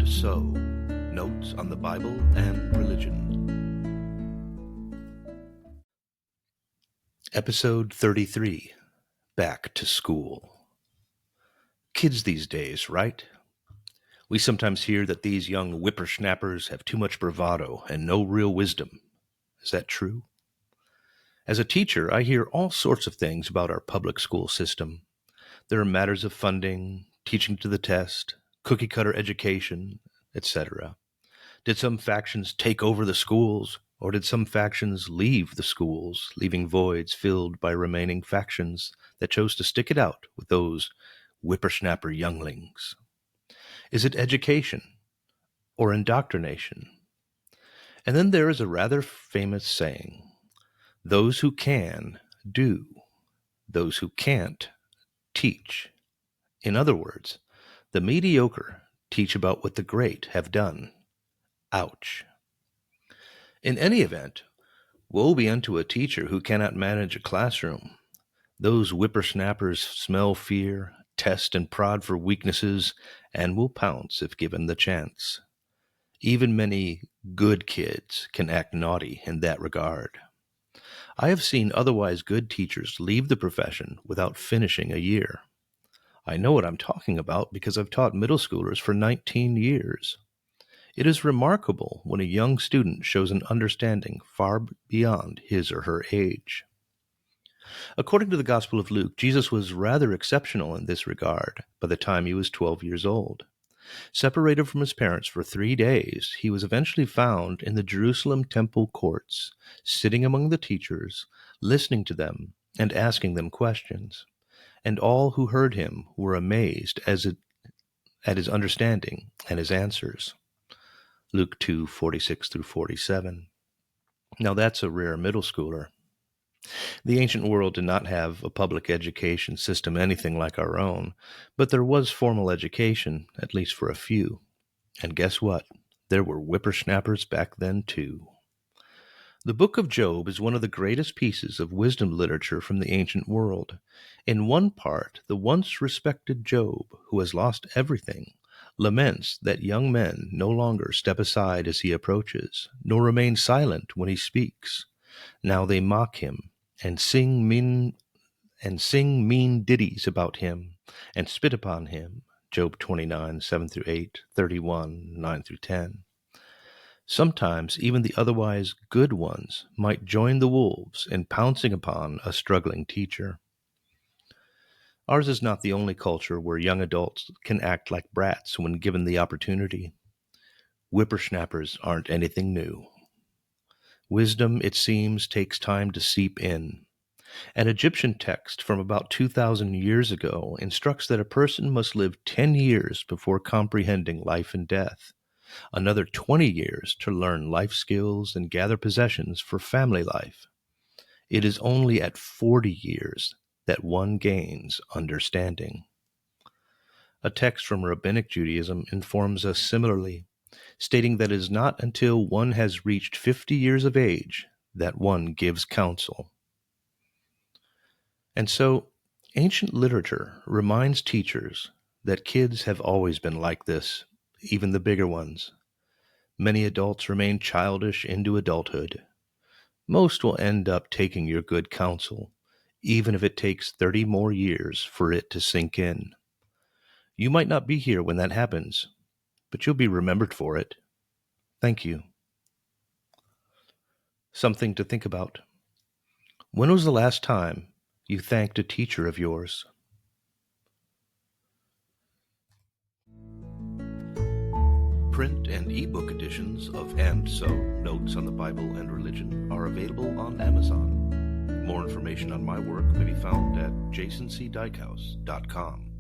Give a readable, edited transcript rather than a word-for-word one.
And So, Notes on the Bible and Religion. Episode 33, Back to School. Kids these days, right? We sometimes hear that these young whippersnappers have too much bravado and no real wisdom. Is that true? As a teacher, I hear all sorts of things about our public school system. There are matters of funding, teaching to the test, cookie-cutter education, etc. Did some factions take over the schools, or did some factions leave the schools, leaving voids filled by remaining factions that chose to stick it out with those whippersnapper younglings? Is it education or indoctrination? And then there is a rather famous saying, those who can, do. Those who can't, teach. In other words, the mediocre teach about what the great have done. Ouch. In any event, woe be unto a teacher who cannot manage a classroom. Those whippersnappers smell fear, test and prod for weaknesses, and will pounce if given the chance. Even many good kids can act naughty in that regard. I have seen otherwise good teachers leave the profession without finishing a year. I know what I'm talking about because I've taught middle schoolers for 19 years. It is remarkable when a young student shows an understanding far beyond his or her age. According to the Gospel of Luke, Jesus was rather exceptional in this regard by the time he was 12 years old. Separated from his parents for 3 days, he was eventually found in the Jerusalem temple courts, sitting among the teachers, listening to them, and asking them questions. And all who heard him were amazed at his understanding and his answers. Luke 2:46 through 47. Now that's a rare middle schooler. The ancient world did not have a public education system anything like our own, but there was formal education, at least for a few. And guess what? There were whippersnappers back then too. The book of Job is one of the greatest pieces of wisdom literature from the ancient world. In one part, the once respected Job, who has lost everything, laments that young men no longer step aside as he approaches, nor remain silent when he speaks. Now they mock him, and sing mean ditties about him, and spit upon him. Job 29, 7 through 8, 31, 9 through 10. Sometimes even the otherwise good ones might join the wolves in pouncing upon a struggling teacher. Ours is not the only culture where young adults can act like brats when given the opportunity. Whippersnappers aren't anything new. Wisdom, it seems, takes time to seep in. An Egyptian text from about 2,000 years ago instructs that a person must live 10 years before comprehending life and death, another 20 years to learn life skills and gather possessions for family life. It is only at 40 years that one gains understanding. A text from Rabbinic Judaism informs us similarly, stating that it is not until one has reached 50 years of age that one gives counsel. And so, ancient literature reminds teachers that kids have always been like this, even the bigger ones. Many adults remain childish into adulthood. Most will end up taking your good counsel, even if it takes 30 more years for it to sink in. You might not be here when that happens, but you'll be remembered for it. Thank you. Something to think about. When was the last time you thanked a teacher of yours? Print and ebook editions of And So, Notes on the Bible and Religion are available on Amazon. More information on my work may be found at jasoncdikehouse.com.